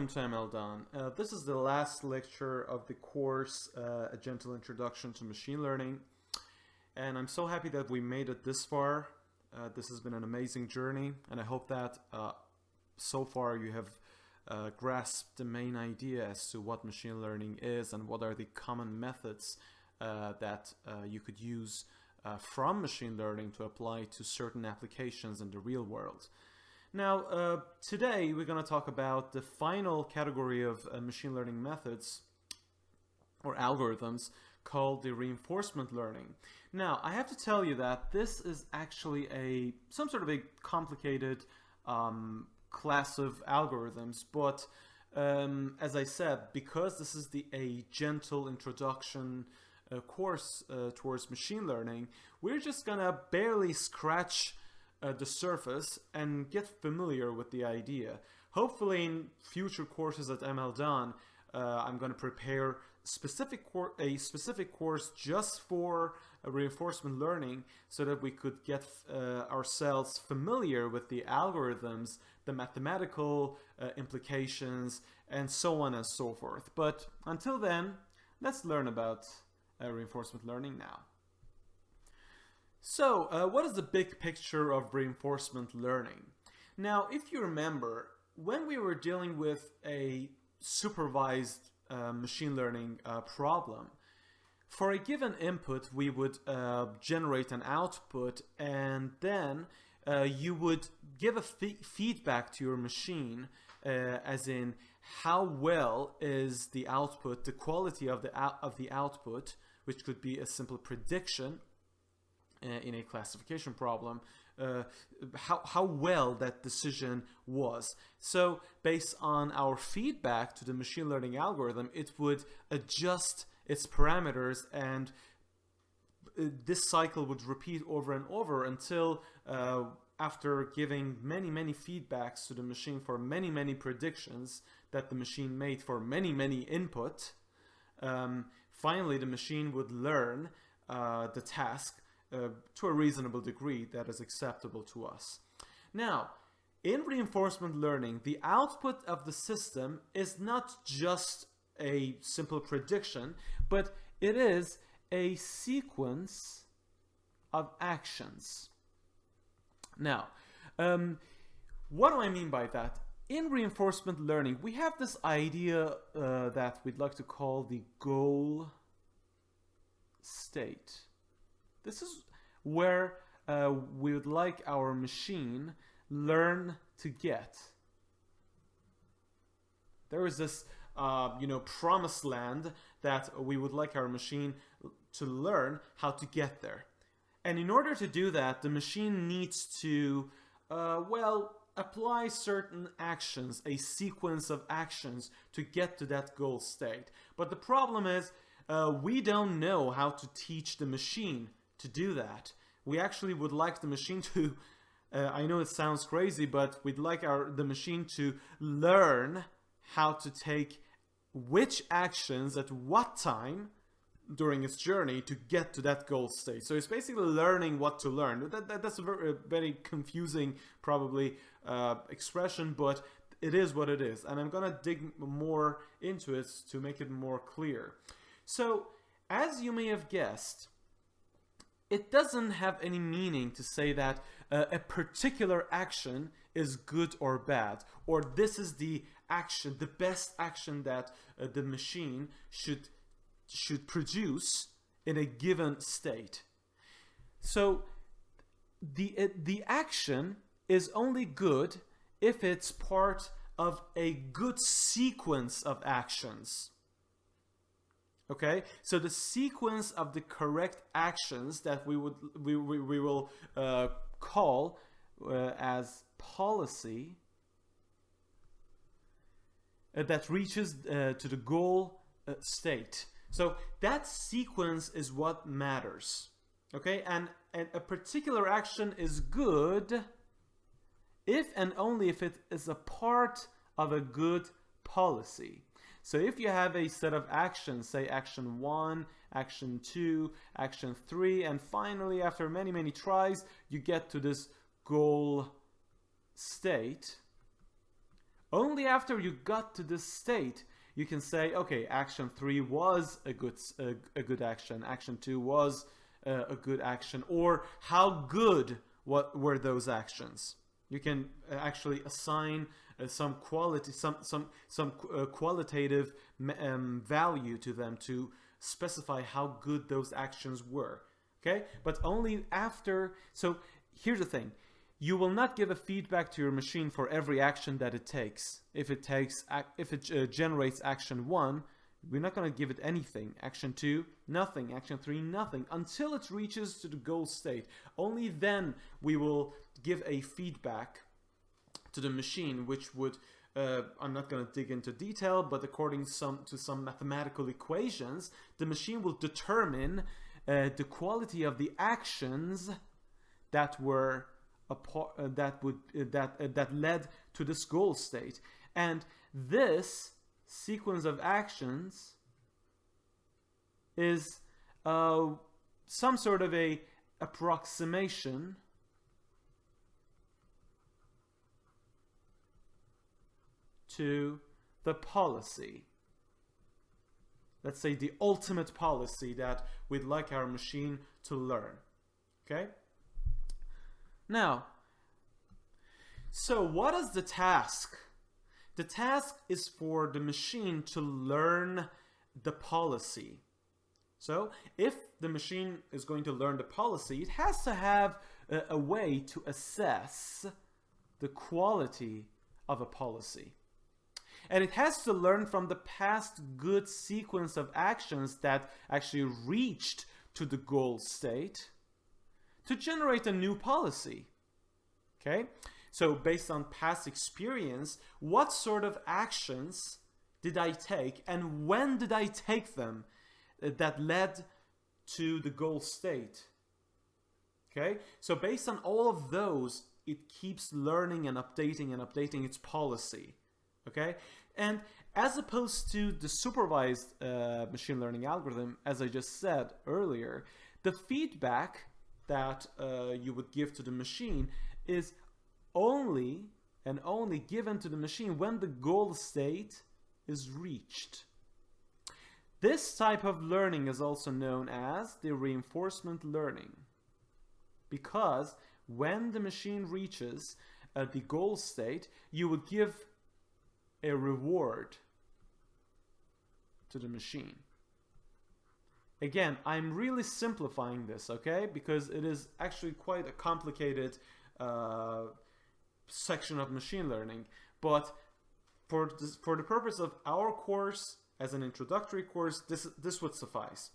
welcome to MLDon. This is the last lecture of the course, A Gentle Introduction to Machine Learning. And I'm so happy that we made it this far. This has been an amazing journey, and I hope that so far you have grasped the main idea as to what machine learning is and what are the common methods that you could use from machine learning to apply to certain applications in the real world. Now, today we're going to talk about the final category of machine learning methods or algorithms called the reinforcement learning. Now, I have to tell you that this is actually some sort of a complicated class of algorithms, but as I said, because this is a gentle introduction course towards machine learning, we're just going to barely scratch the surface and get familiar with the idea. Hopefully in future courses at MLDon, I'm going to prepare a specific course just for reinforcement learning so that we could get ourselves familiar with the algorithms, the mathematical implications, and so on and so forth. But until then, let's learn about reinforcement learning now. So, what is the big picture of reinforcement learning? Now, if you remember, when we were dealing with a supervised machine learning problem, for a given input, we would generate an output, and then you would give a feedback to your machine, as in how well is the output, the quality of the output, which could be a simple prediction in a classification problem, how well that decision was. So based on our feedback to the machine learning algorithm, it would adjust its parameters, and this cycle would repeat over and over until after giving many feedbacks to the machine for many predictions that the machine made for many input, finally the machine would learn the task to a reasonable degree that is acceptable to us. Now, in reinforcement learning, the output of the system is not just a simple prediction, but it is a sequence of actions. Now, what do I mean by that? In reinforcement learning, we have this idea that we'd like to call the goal state. This is where we would like our machine learn to get. There is this, promised land that we would like our machine to learn how to get there. And in order to do that, the machine needs to, apply certain actions, a sequence of actions to get to that goal state. But the problem is, we don't know how to teach the machine to do that. We actually would like the machine to, I know it sounds crazy, but we'd like the machine to learn how to take which actions at what time during its journey to get to that goal state. So it's basically learning what to learn. That's a very confusing, probably, expression, but it is what it is. And I'm going to dig more into it to make it more clear. So, as you may have guessed, it doesn't have any meaning to say that a particular action is good or bad, or this is the action, the best action that the machine should produce in a given state. So the action is only good if it's part of a good sequence of actions. Okay, so the sequence of the correct actions that we will call as policy that reaches to the goal state. So that sequence is what matters. Okay, and a particular action is good if and only if it is a part of a good policy. So if you have a set of actions, say action 1, action 2, action 3, and finally after many tries, you get to this goal state, Only after you got to this state, you can say, okay, action 3 was a good action, action 2 was a good action, or how good were those actions. You can actually assign some qualitative value to them to specify how good those actions were. Okay, but only after. So here's the thing: you will not give a feedback to your machine for every action that it takes. If it generates action 1, we're not going to give it anything. Action 2, nothing. Action 3, nothing, until it reaches to the goal state. Only then we will give a feedback to the machine, which would, I'm not going to dig into detail, but according to some mathematical equations, the machine will determine the quality of the actions that were that led to this goal state. And this sequence of actions is some sort of a approximation to the policy. Let's say the ultimate policy that we'd like our machine to learn. Okay? Now, so what is the task? The task is for the machine to learn the policy. So if the machine is going to learn the policy, it has to have a way to assess the quality of a policy. And it has to learn from the past good sequence of actions that actually reached to the goal state to generate a new policy. Okay? So based on past experience, what sort of actions did I take and when did I take them that led to the goal state? Okay? So based on all of those, it keeps learning and updating its policy. Okay? And as opposed to the supervised machine learning algorithm, as I just said earlier, the feedback that you would give to the machine is only given to the machine when the goal state is reached. This type of learning is also known as the reinforcement learning, because when the machine reaches the goal state, you would give a reward to the machine. Again, I'm really simplifying this, okay? Because it is actually quite a complicated section of machine learning. But for the purpose of our course, as an introductory course, this would suffice.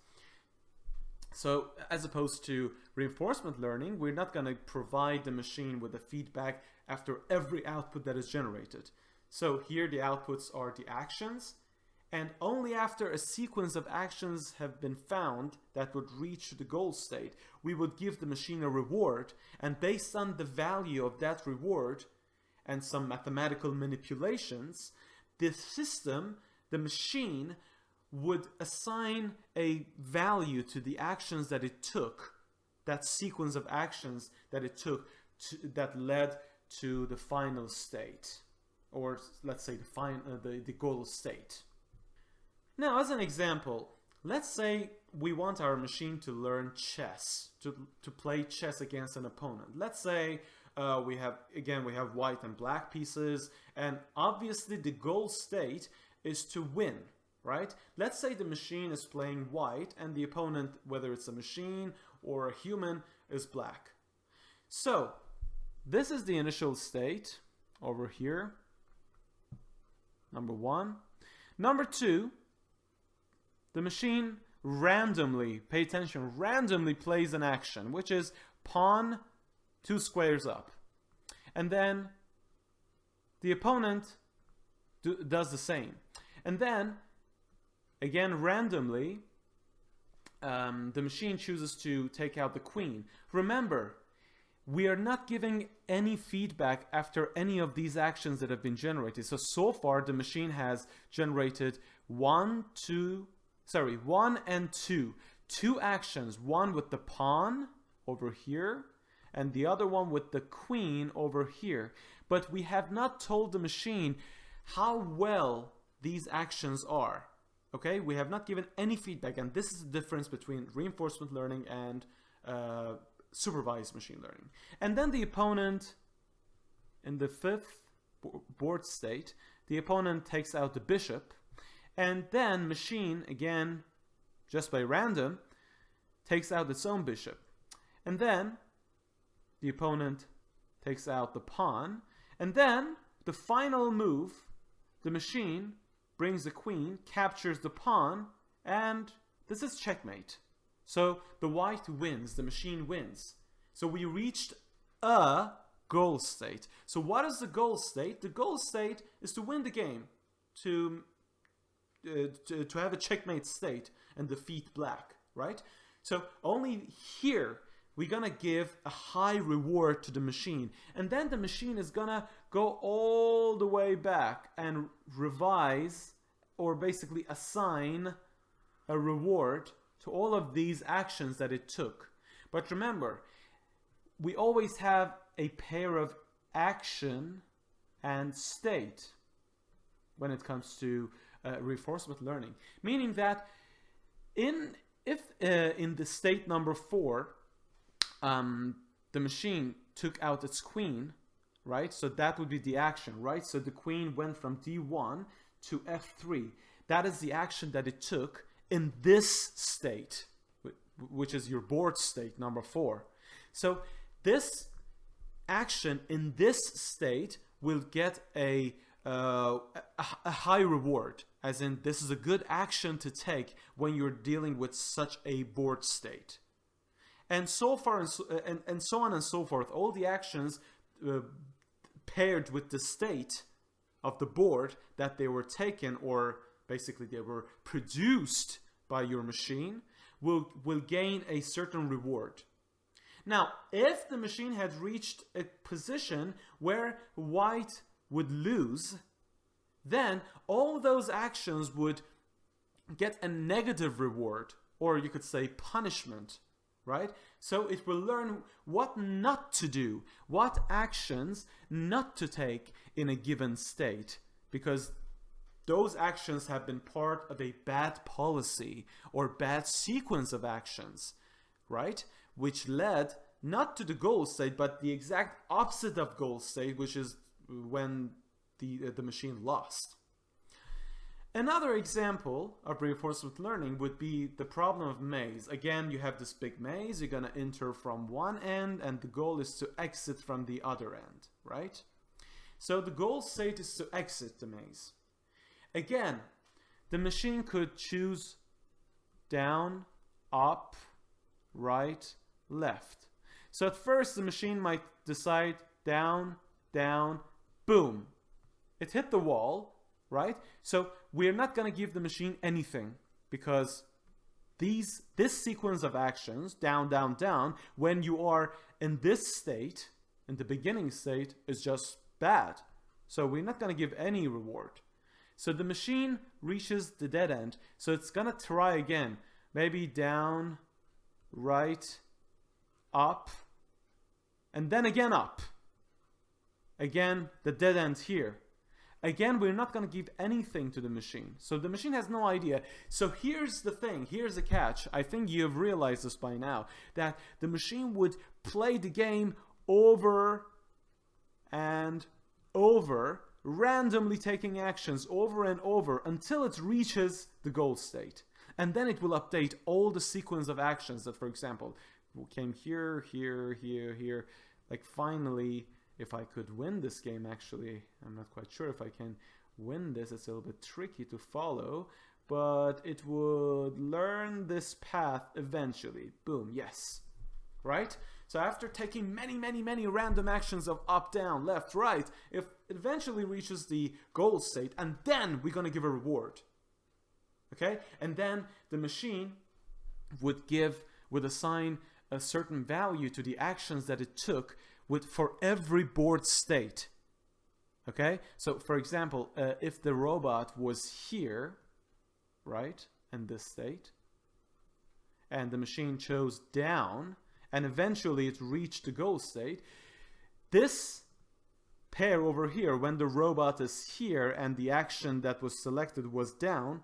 So as opposed to reinforcement learning, we're not going to provide the machine with a feedback after every output that is generated. So here the outputs are the actions, and only after a sequence of actions have been found that would reach the goal state, we would give the machine a reward, and based on the value of that reward and some mathematical manipulations, the system, the machine, would assign a value to the actions that it took, that sequence of actions that it took that led to the final state, or let's say the goal state. Now, as an example, let's say we want our machine to learn chess, to play chess against an opponent. Let's say we have white and black pieces, and obviously the goal state is to win, right? Let's say the machine is playing white and the opponent, whether it's a machine or a human, is black. So this is the initial state over here, number 1. Number 2, the machine randomly, pay attention, randomly plays an action, which is pawn 2 squares up. And then the opponent does the same. And then, again, randomly, the machine chooses to take out the queen. Remember, we are not giving any feedback after any of these actions that have been generated. So far, the machine has generated 1 and 2. 2 actions, one with the pawn over here, and the other one with the queen over here. But we have not told the machine how well these actions are. Okay, we have not given any feedback, and this is the difference between reinforcement learning and supervised machine learning. And then the opponent, in the fifth board state, the opponent takes out the bishop, and then machine, again, just by random, takes out its own bishop. And then the opponent takes out the pawn, and then the final move, the machine brings the queen, captures the pawn, and this is checkmate. So the white wins, the machine wins. So we reached a goal state. So what is the goal state? The goal state is to win the game, to have a checkmate state and defeat black, right? So only here we're gonna give a high reward to the machine, and then the machine is gonna go all the way back and revise, or basically assign a reward to all of these actions that it took. But remember, we always have a pair of action and state when it comes to reinforcement learning, meaning that in the state number 4, the machine took out its queen, right? So that would be the action, right? So the queen went from d1 to f3. That is the action that it took in this state, which is your board state number 4. So this action in this state will get a high reward, as in this is a good action to take when you're dealing with such a board state. And so far and so on and so forth, all the actions paired with the state of the board that they were taken, or basically they were produced by your machine, will gain a certain reward. Now, if the machine had reached a position where white would lose, then all those actions would get a negative reward, or you could say punishment, right? So it will learn what not to do, what actions not to take in a given state, because those actions have been part of a bad policy or bad sequence of actions, right? Which led not to the goal state, but the exact opposite of goal state, which is when the machine lost. Another example of reinforcement learning would be the problem of maze. Again, you have this big maze, you're gonna enter from one end, and the goal is to exit from the other end, right? So the goal state is to exit the maze. Again, the machine could choose down, up, right, left. So at first the machine might decide down, down, boom. It hit the wall, right? So we're not going to give the machine anything, because this sequence of actions, down, down, down, when you are in this state, in the beginning state, is just bad. So we're not going to give any reward. So the machine reaches the dead end. So it's going to try again. Maybe down, right, up, and then again up. Again, the dead end here. Again, we're not going to give anything to the machine. So the machine has no idea. So here's the thing. Here's the catch. I think you have realized this by now, that the machine would play the game over and over, randomly taking actions over and over until it reaches the goal state. And then it will update all the sequence of actions that, for example, came here, here, here, here. Like finally, if I could win this game, actually, I'm not quite sure if I can win this. It's a little bit tricky to follow, but it would learn this path eventually. Boom, yes, right? So after taking many random actions of up, down, left, right, if it eventually reaches the goal state, and then we're gonna give a reward, okay? And then the machine would assign a certain value to the actions that it took for every board state, okay? So for example, if the robot was here, right, in this state, and the machine chose down, and eventually it reached the goal state, this pair over here, when the robot is here and the action that was selected was down,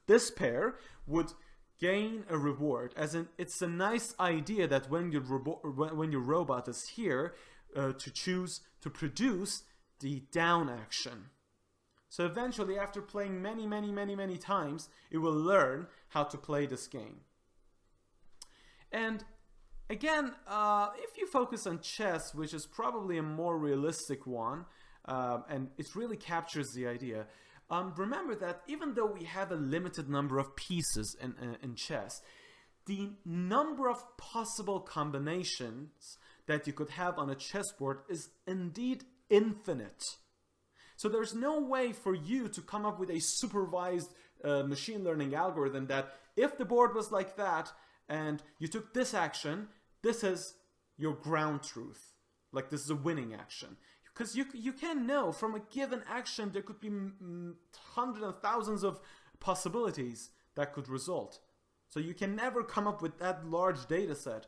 this pair would gain a reward. As in, it's a nice idea that when your robot is here, to choose to produce the down action. So eventually, after playing many times, it will learn how to play this game. And again, if you focus on chess, which is probably a more realistic one, and it really captures the idea, remember that even though we have a limited number of pieces in chess, the number of possible combinations that you could have on a chessboard is indeed infinite. So there's no way for you to come up with a supervised machine learning algorithm that if the board was like that and you took this action, this is your ground truth. Like this is a winning action. Because you can know from a given action there could be hundreds of thousands of possibilities that could result. So you can never come up with that large data set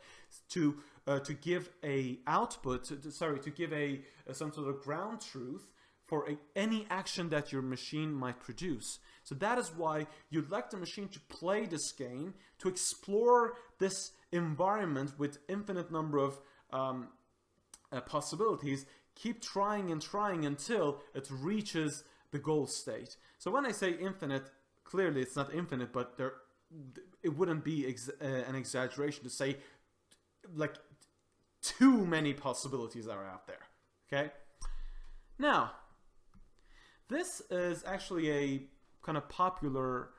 to give a output, to give some sort of ground truth for any action that your machine might produce. So that is why you'd like the machine to play this game, to explore this environment with infinite number of possibilities, keep trying and trying until it reaches the goal state. So when I say infinite, clearly it's not infinite, but it wouldn't be an exaggeration to say like too many possibilities are out there. Okay? Now, this is actually a kind of popular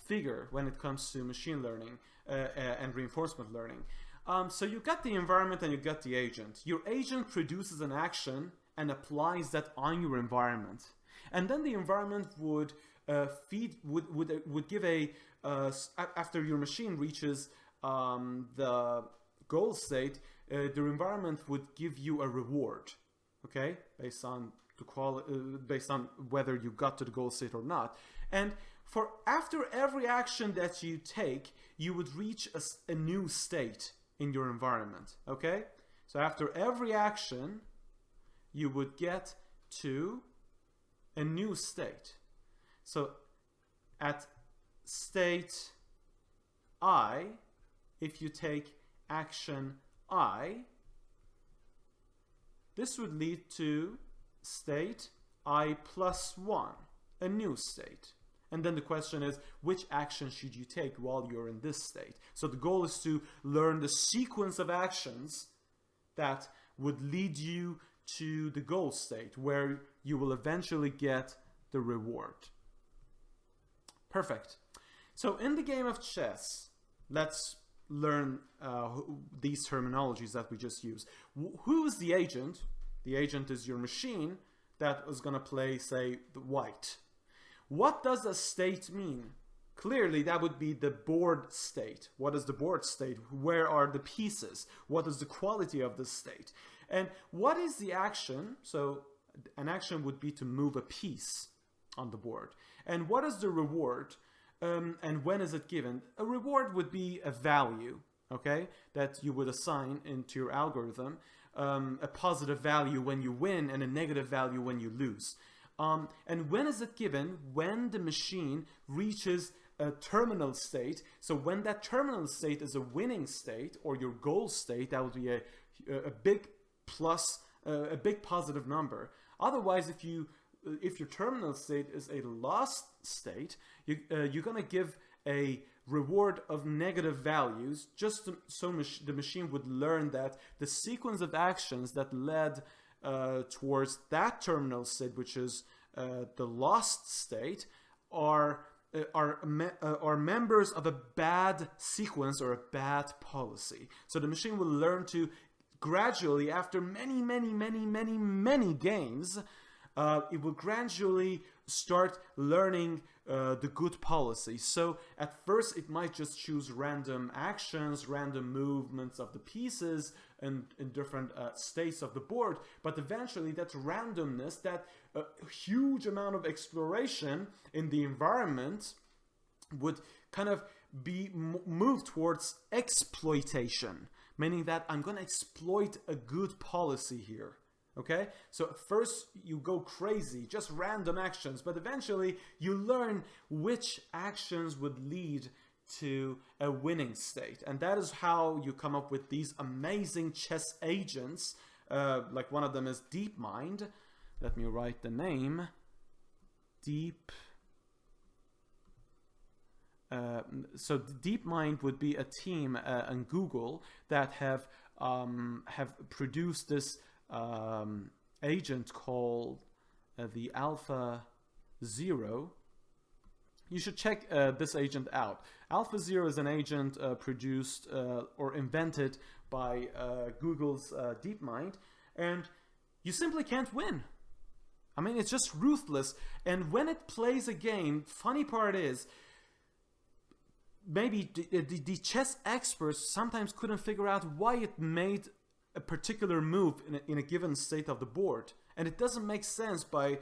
figure when it comes to machine learning and reinforcement learning. So you got the environment and you got the agent. Your agent produces an action and applies that on your environment, and then the environment would give after your machine reaches the goal state, the environment would give you a reward, okay, based on whether you got to the goal state or not. And after every action that you take, you would reach a new state in your environment, okay? So after every action, you would get to a new state. So at state I, if you take action I, this would lead to state I plus 1, a new state. And then the question is, which action should you take while you're in this state? So the goal is to learn the sequence of actions that would lead you to the goal state, where you will eventually get the reward. Perfect. So in the game of chess, let's learn these terminologies that we just used. Who is the agent? The agent is your machine that is going to play, say, the white. What does a state mean? Clearly, that would be the board state. What is the board state? Where are the pieces? What is the quality of the state? And what is the action? So an action would be to move a piece on the board. And what is the reward? And when is it given? A reward would be a value, okay, that you would assign into your algorithm. A positive value when you win and a negative value when you lose. And when is it given? When the machine reaches a terminal state. So when that terminal state is a winning state or your goal state, that would be a big plus, a big positive number. Otherwise, if your terminal state is a lost state, you're going to give a reward of negative values just so the machine would learn that the sequence of actions that led towards that terminal state, which is the lost state, are members of a bad sequence or a bad policy. So the machine will learn to gradually, after many games, it will gradually start learning the good policy. So at first it might just choose random actions, random movements of the pieces in different states of the board, but eventually that randomness, that huge amount of exploration in the environment would kind of be moved towards exploitation, meaning that I'm going to exploit a good policy here. Okay, so at first you go crazy, just random actions, but eventually you learn which actions would lead to a winning state. And that is how you come up with these amazing chess agents. Like one of them is DeepMind. Let me write the name. So DeepMind would be a team in Google that have produced this agent called the Alpha Zero. You should check this agent out. Alpha Zero is an agent produced or invented by Google's DeepMind, and you simply can't win. I mean, it's just ruthless. And when it plays a game, funny part is, maybe the chess experts sometimes couldn't figure out why it made a particular move in a given state of the board. And it doesn't make sense by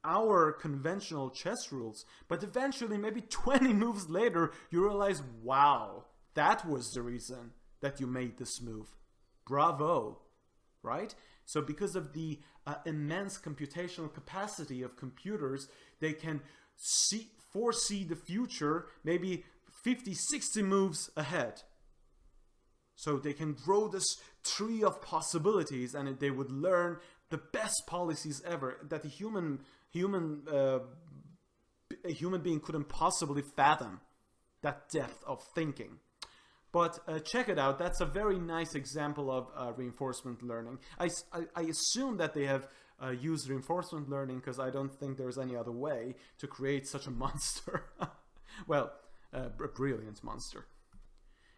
our conventional chess rules. But eventually, maybe 20 moves later, you realize, wow, that was the reason that you made this move. Bravo, right? So because of the immense computational capacity of computers, they can foresee the future, maybe 50, 60 moves ahead. So they can grow this tree of possibilities, and they would learn the best policies ever that a human being couldn't possibly fathom, that depth of thinking. But check it out. That's a very nice example of reinforcement learning. I assume that they have used reinforcement learning because I don't think there's any other way to create such a monster. Well, a brilliant monster.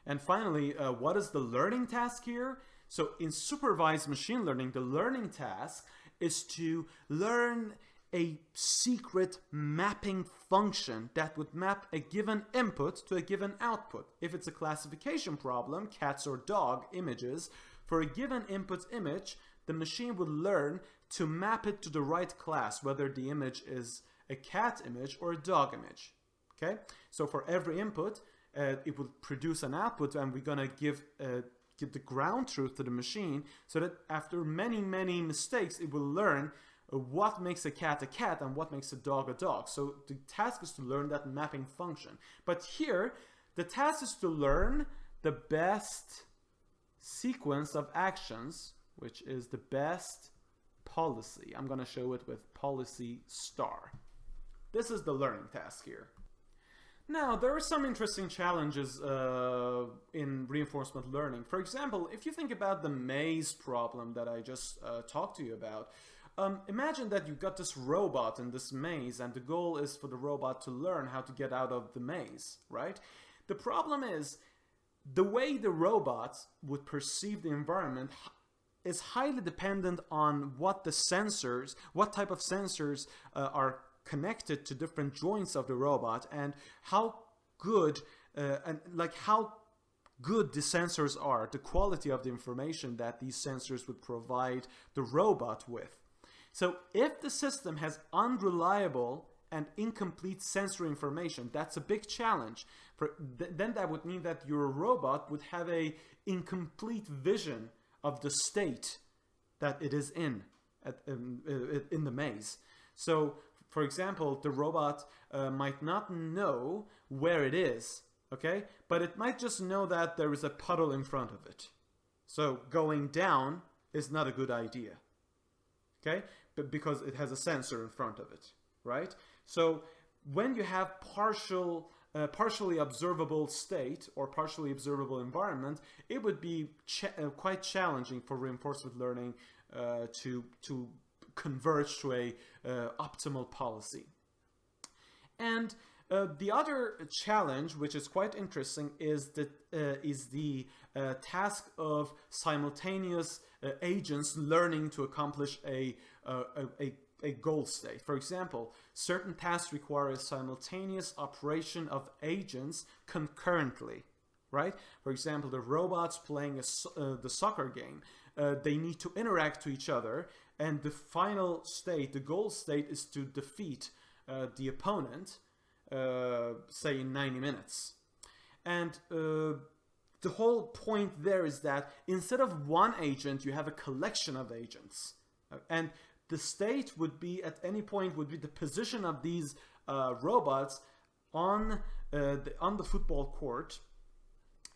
And finally, what is the learning task here? So in supervised machine learning, the learning task is to learn a secret mapping function that would map a given input to a given output. If it's a classification problem, cats or dog images, for a given input image, the machine would learn to map it to the right class, whether the image is a cat image or a dog image. Okay, so for every input, it would produce an output, and we're gonna give the ground truth to the machine, so that after many mistakes, it will learn what makes a cat and what makes a dog. So the task is to learn that mapping function. But here, the task is to learn the best sequence of actions, which is the best policy. I'm gonna show it with policy star. This is the learning task here. Now, there are some interesting challenges in reinforcement learning. For example, if you think about the maze problem that I just talked to you about, imagine that you've got this robot in this maze, and the goal is for the robot to learn how to get out of the maze, right? The problem is, the way the robot would perceive the environment is highly dependent on what type of sensors are connected to different joints of the robot, and how good the sensors are, the quality of the information that these sensors would provide the robot with. So if the system has unreliable and incomplete sensory information, that's a big challenge. Then that would mean that your robot would have a incomplete vision of the state that it is in the maze. So for example, the robot might not know where it is, okay? But it might just know that there is a puddle in front of it. So going down is not a good idea, okay? But because it has a sensor in front of it, right? So when you have partially observable state or partially observable environment, it would be quite challenging for reinforcement learning to converge to a optimal policy. And the other challenge, which is quite interesting, is the task of simultaneous agents learning to accomplish a goal state. For example, certain tasks require a simultaneous operation of agents concurrently, right? For example, the robots playing the soccer game, they need to interact to each other, and the final state, the goal state, is to defeat the opponent, say in 90 minutes. And the whole point there is that instead of one agent, you have a collection of agents. And the state would be, at any point, would be the position of these robots on the football court,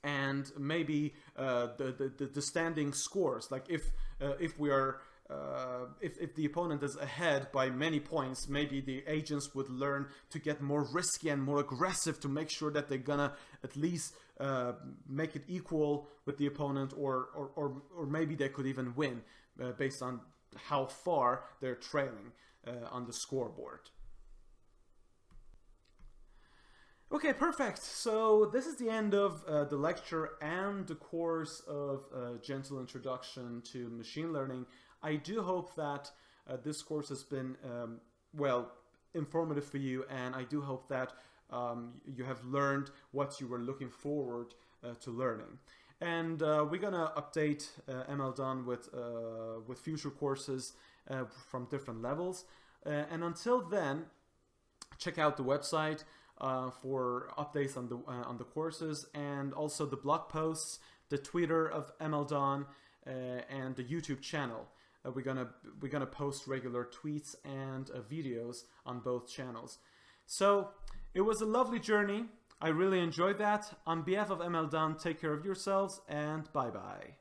and maybe the standing scores. Like if we are if the opponent is ahead by many points, maybe the agents would learn to get more risky and more aggressive to make sure that they're gonna at least make it equal with the opponent, or maybe they could even win based on how far they're trailing on the scoreboard. Okay, perfect. So this is the end of the lecture and the course of Gentle Introduction to Machine Learning. I do hope that this course has been, well, informative for you, and I do hope that you have learned what you were looking forward to learning. And we're gonna update MLDone with future courses from different levels. And until then, check out the website for updates on the courses, and also the blog posts, the Twitter of MLDone, and the YouTube channel. We're gonna post regular tweets and videos on both channels. So it was a lovely journey. I really enjoyed that. On behalf of MLDone, take care of yourselves, and bye bye.